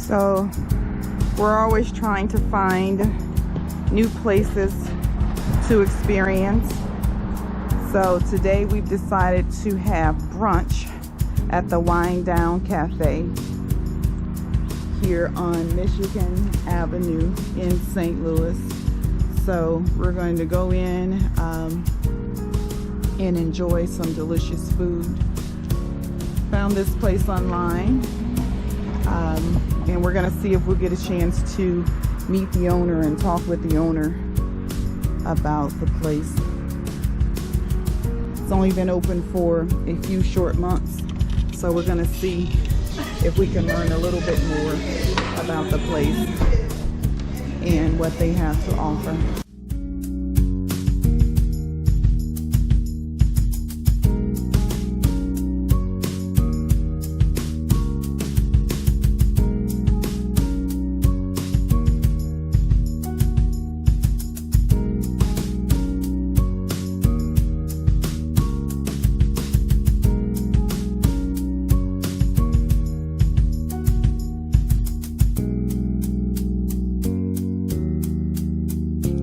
So we're always trying to find new places to experience. So today we've decided to have brunch at the Down Café here on Michigan Avenue in St. Louis. So we're going to go in and enjoy some delicious food. Found this place online, and we're gonna see if we'll get a chance to meet the owner and talk with the owner about the place. It's only been open for a few short months, so we're gonna see if we can learn a little bit more about the place and what they have to offer.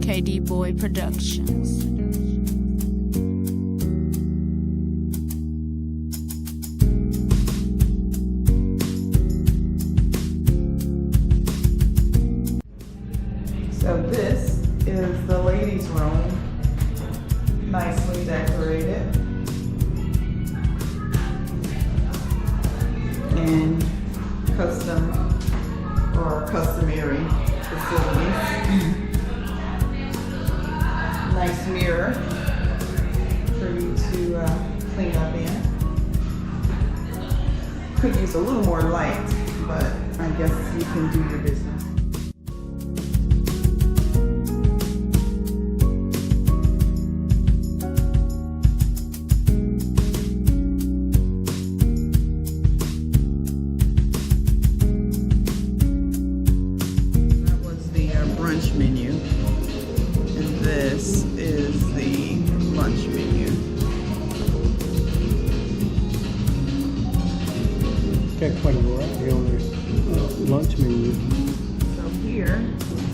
KD Boy Productions. So this is the ladies' room, nicely decorated, and customary facilities. Nice mirror for you to clean up in. Could use a little more light, but I guess you can do your business. That was the brunch menu. This is the lunch menu. Got quite a variety on their lunch menu. So here,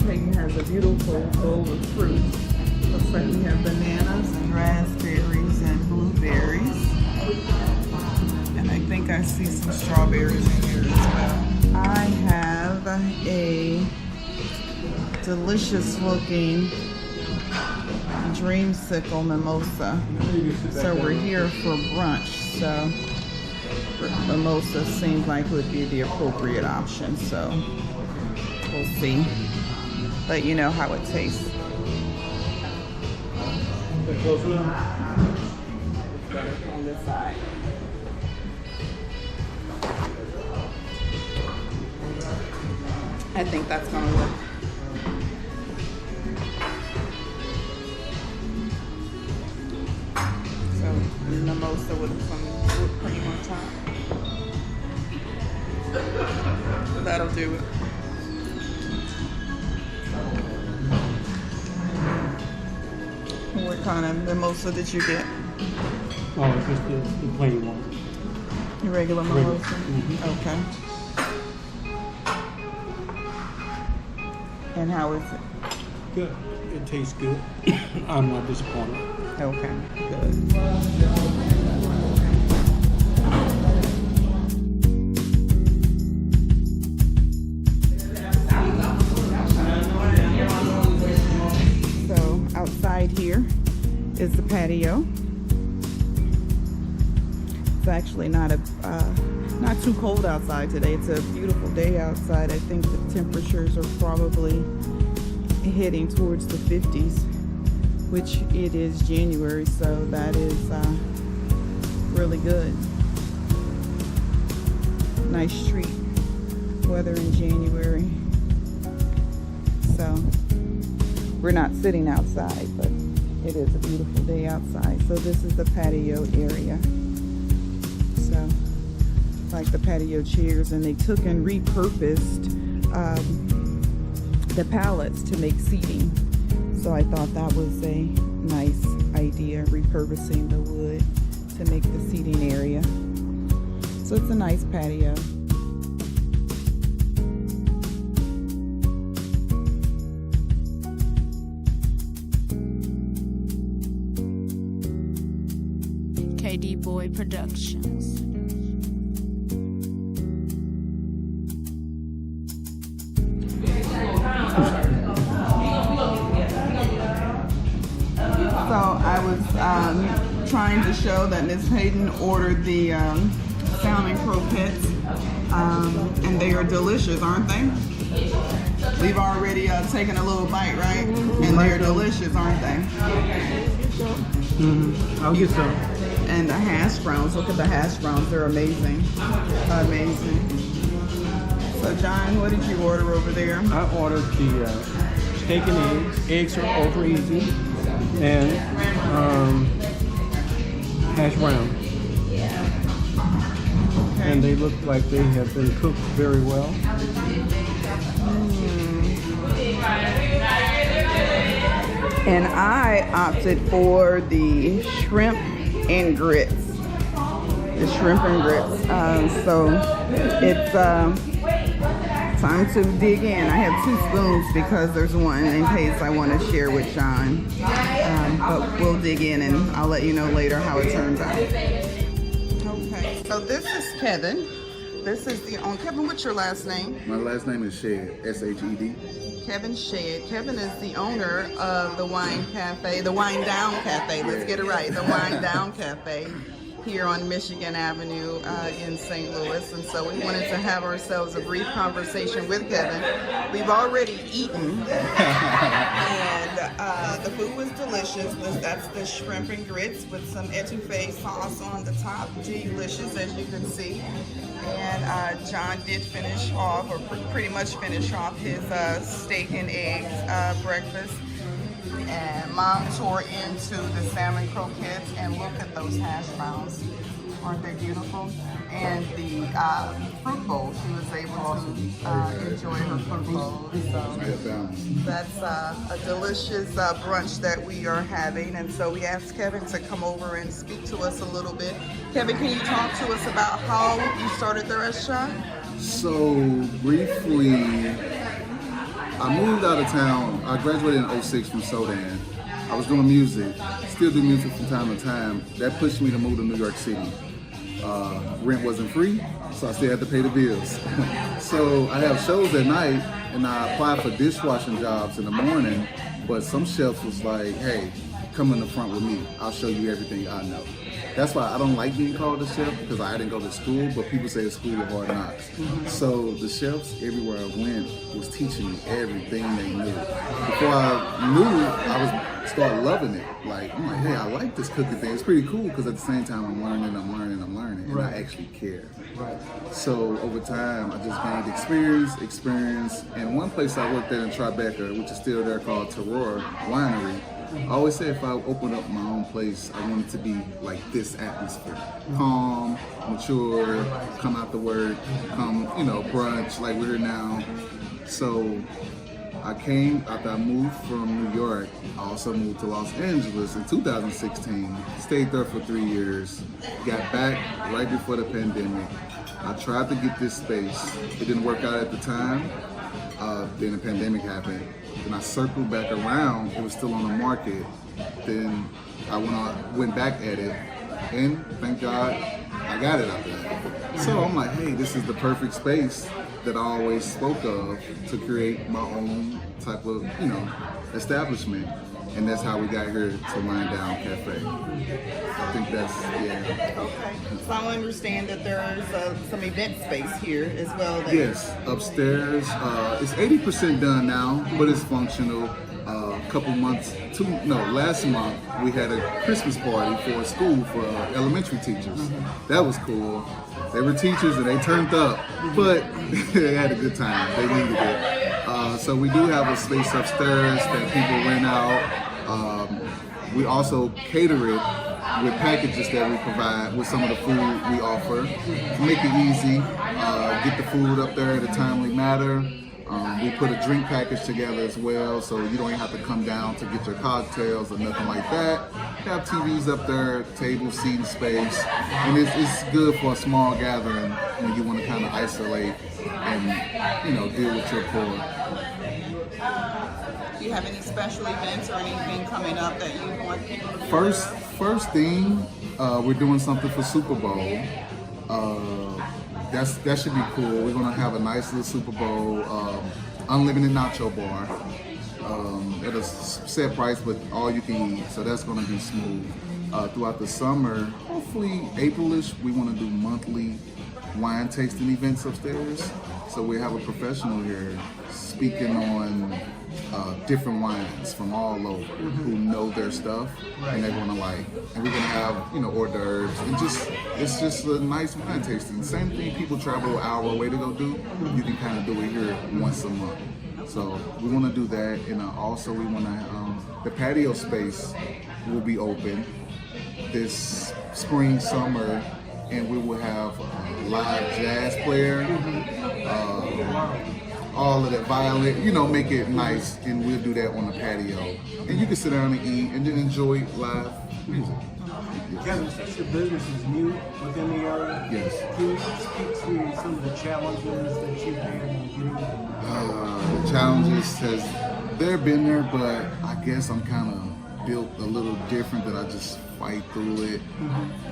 Hayden has a beautiful bowl of fruit. Looks like we have bananas and raspberries and blueberries. And I think I see some strawberries in here as well. I have a delicious looking dreamsicle mimosa. So we're here for brunch, so mimosa seems like would be the appropriate option, so we'll see. Let you know how it tastes. On this side. I think that's gonna work. Mimosa with some whipped cream on top. That'll do it. What kind of mimosa did you get? Oh, it's just the plain one. Your regular mimosa? Mm-hmm. Okay. And how is it? Good. It tastes good. I'm not disappointed. Okay, good. So outside here is the patio. It's actually not too cold outside today. It's a beautiful day outside. I think the temperatures are probably heading towards the 50s, which it is January, so that is really good. Nice street weather in January. So we're not sitting outside, but it is a beautiful day outside. So this is the patio area. So like the patio chairs, and they took and repurposed the pallets to make seating. So I thought that was a nice idea, repurposing the wood to make the seating area. So it's a nice patio. Lady Boy Productions. So I was trying to show that Miss Hayden ordered the salmon croquettes, and they are delicious, aren't they? We've already taken a little bite, right? And they're delicious, aren't they? I'll get some. And the hash browns, look at the hash browns, they're amazing. Amazing. So John, what did you order over there? I ordered the steak and eggs. Eggs are over easy. And hash brown. Okay. And they look like they have been cooked very well. And I opted for the shrimp and grits. The shrimp and grits. So it's time to dig in. I have 2 spoons because there's one in case I want to share with John. But we'll dig in and I'll let you know later how it turns out. Okay, so this is Kevin. This is the owner. Kevin, what's your last name? My last name is Shed, S-H-E-D. Kevin Shed. Kevin is the owner of the Wine Cafe, the Wine Down Café. Let's get it right. The Wine Down Cafe here on Michigan Avenue in St. Louis. And so we wanted to have ourselves a brief conversation with Kevin. We've already eaten, and the food was delicious. That's the shrimp and grits with some etouffee sauce on the top. Delicious, as you can see. And John did finish off, or pretty much finish off, his steak and eggs breakfast. And Mom tore into the salmon croquettes, and look at those hash browns. Aren't they beautiful? And the fruit bowl, she was able to enjoy her fruit bowl. So that's a delicious brunch that we are having. And so we asked Kevin to come over and speak to us a little bit. Kevin, can you talk to us about how you started the restaurant? So briefly, I moved out of town. I graduated in 06 from Sudan. I was doing music, still do music from time to time. That pushed me to move to New York City. Rent wasn't free, so I still had to pay the bills. So I have shows at night, and I applied for dishwashing jobs in the morning, but some chefs was like, hey, come in the front with me. I'll show you everything I know. That's why I don't like being called a chef, because I didn't go to school, but people say it's school of hard knocks. So the chefs everywhere I went was teaching me everything they knew. Before I knew, I was started loving it. Like, I'm like, hey, I like this cooking thing. It's pretty cool, because at the same time I'm learning, and I actually care. Right. So over time, I just gained experience. And one place I worked at in Tribeca, which is still there, called Terroir Winery, I always say if I open up my own place, I want it to be like this atmosphere. Calm, mature, come out to work, come, brunch like we're here now. So I came, after I moved from New York, I also moved to Los Angeles in 2016. Stayed there for 3 years, got back right before the pandemic. I tried to get this space. It didn't work out at the time. Then the pandemic happened. Then I circled back around. It was still on the market. Then I went back at it, and thank God I got it out there. So I'm like, hey, this is the perfect space that I always spoke of to create my own type of, establishment. And that's how we got here to Down Café. I think that's, yeah. Okay. So I understand that there is some event space here as well. Yes, upstairs. It's 80% done now, but it's functional. Last month we had a Christmas party for a school for elementary teachers. That was cool. They were teachers and they turned up, but they had a good time. They needed it. So we do have a space upstairs that people rent out. We also cater it with packages that we provide with some of the food we offer. Make it easy, get the food up there at a timely manner. We put a drink package together as well, so you don't even have to come down to get your cocktails or nothing like that. We have TVs up there, table, seating space, and it's good for a small gathering when you want to kind of isolate and deal with your poor. Do you have any special events or anything coming up that you want people to do? First thing We're doing something for Super Bowl. That should be cool. We're gonna have a nice little Super Bowl, unlimited nacho bar at a set price, but all you can eat. So that's gonna be smooth. Throughout the summer, hopefully April-ish, we want to do monthly wine tasting events upstairs. So we have a professional here speaking on different wines from all over who know their stuff, and they're gonna like, and we're gonna have hors d'oeuvres and it's just a nice wine tasting. Same thing people travel an hour away to go do. You can kind of do it here once a month. So we want to do that, and also we want to the patio space will be open this spring, summer, and we will have a live jazz player, all of that violin, make it nice, and we'll do that on the patio. And you can sit down and eat and then enjoy live music. Kevin, since your business is new within the area, Yes. can you speak to some of the challenges that you've had in getting? The challenges they've been there, but I guess I'm kind of built a little different, that I just fight through it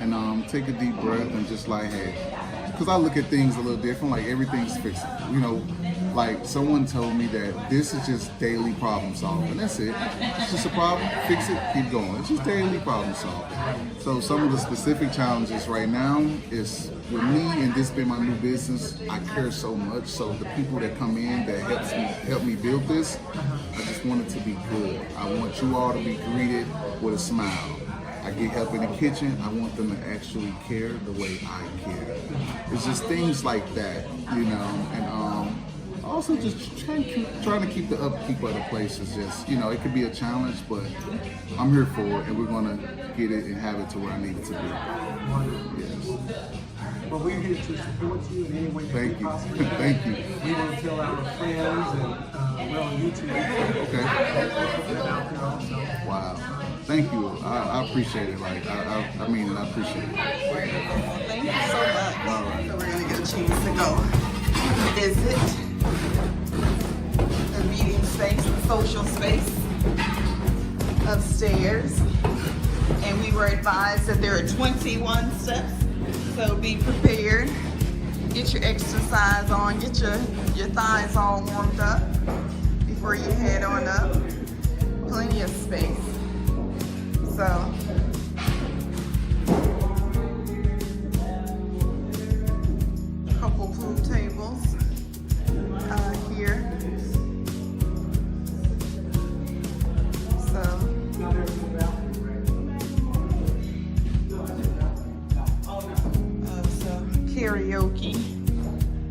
and take a deep breath and just like, hey, because I look at things a little different, like everything's fixable. Like someone told me that this is just daily problem solving. That's it. It's just a problem, fix it, keep going. It's just daily problem solving. So some of the specific challenges right now is with me, and this being my new business, I care so much. So the people that come in that help me build this, I just want it to be good. I want you all to be greeted with a smile. I get help in the kitchen, I want them to actually care the way I care. It's just things like that, and also just trying to keep the upkeep of the place is just, it could be a challenge, but I'm here for it, and we're gonna get it and have it to where I need it to be. Yes. Well, we're here to support you in any way that Thank we you. possibly can. Thank you. We want to tell our friends and we're on YouTube. Okay. They're out there also. Wow. Thank you. I appreciate it. Like I mean it. I appreciate it. Thank you so much. All right. So we're gonna get a chance to go visit the meeting space, the social space upstairs. And we were advised that there are 21 steps. So be prepared. Get your exercise on. Get your thighs all warmed up before you head on up. Plenty of space. So couple pool tables here. So karaoke.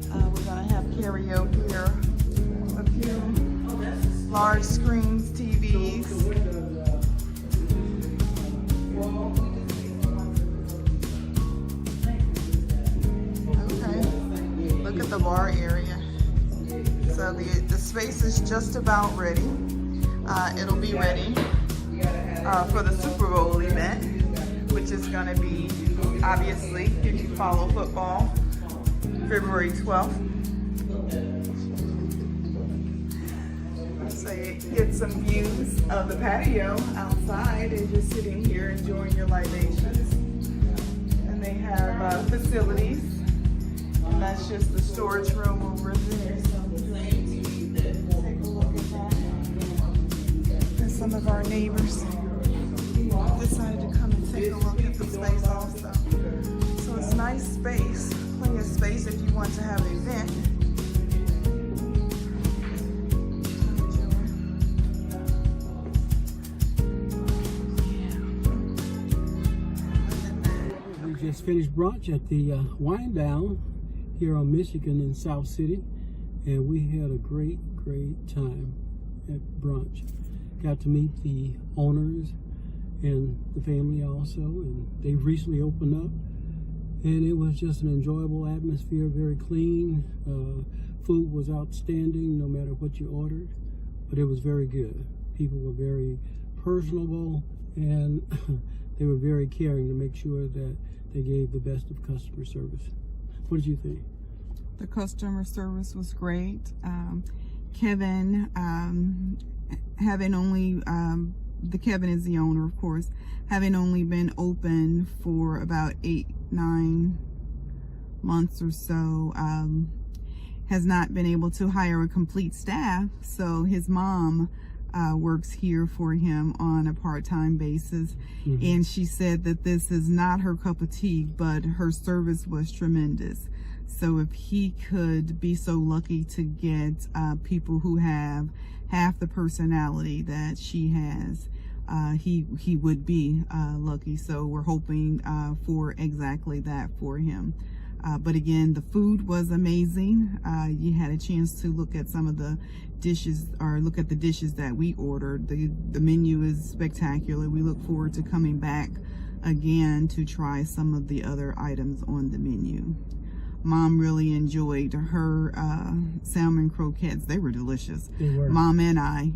We're gonna have karaoke here. A few large screens, TVs. Okay. Look at the bar area. So the space is just about ready. It'll be ready for the Super Bowl event, which is gonna be, obviously, if you follow football, February 12th. So you get some views of the patio outside as you're sitting here enjoying your libations. And they have facilities. And that's just the storage room over there. So take a look at that. And some of our neighbors decided to come and take a look at the space also. So it's nice space, plenty of space if you want to have an event. We just finished brunch at the Wine Down here on Michigan in South City, and we had a great time at brunch. Got to meet the owners and the family also, and they've recently opened up, and it was just an enjoyable atmosphere, very clean. Food was outstanding no matter what you ordered, but it was very good. People were very personable, and they were very caring to make sure that they gave the best of customer service. What did you think? The customer service was great. Kevin, having only Kevin is the owner, of course, having only been open for about 8-9 months or so, has not been able to hire a complete staff. So his mom works here for him on a part-time basis. And she said that this is not her cup of tea, but her service was tremendous. So if he could be so lucky to get people who have half the personality that she has, he would be lucky. So we're hoping for exactly that for him. But again, the food was amazing. You had a chance to look at some of the dishes, or look at the dishes that we ordered. The menu is spectacular. We look forward to coming back again to try some of the other items on the menu. Mom really enjoyed her salmon croquettes. They were delicious. They were. Mom and I.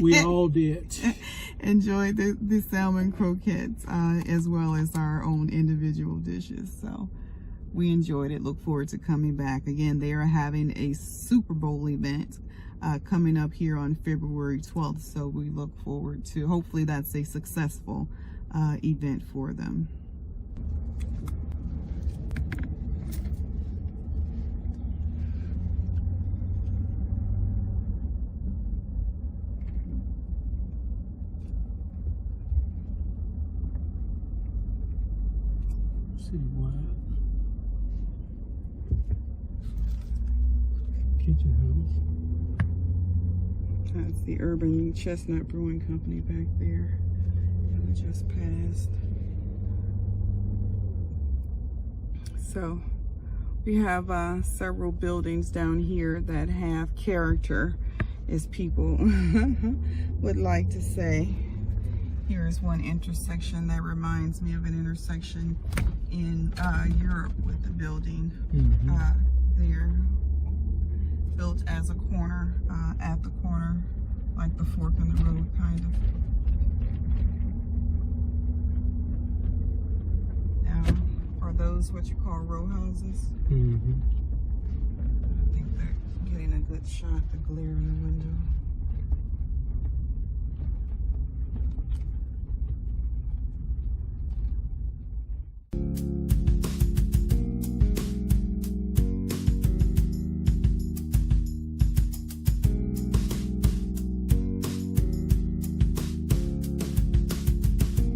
We all did. Enjoyed the salmon croquettes as well as our own individual dishes. So we enjoyed it. Look forward to coming back. Again, they are having a Super Bowl event coming up here on February 12th. So we look forward to, hopefully that's a successful event for them. Citywide kitchen house. That's the Urban Chestnut Brewing Company back there that we just passed. So we have several buildings down here that have character, as people would like to say. Here is one intersection that reminds me of an intersection in Europe with the building there, built as a corner, at the corner, like the fork in the road, kind of. Now, are those what you call row houses? I think they're getting a good shot, the glare in the window.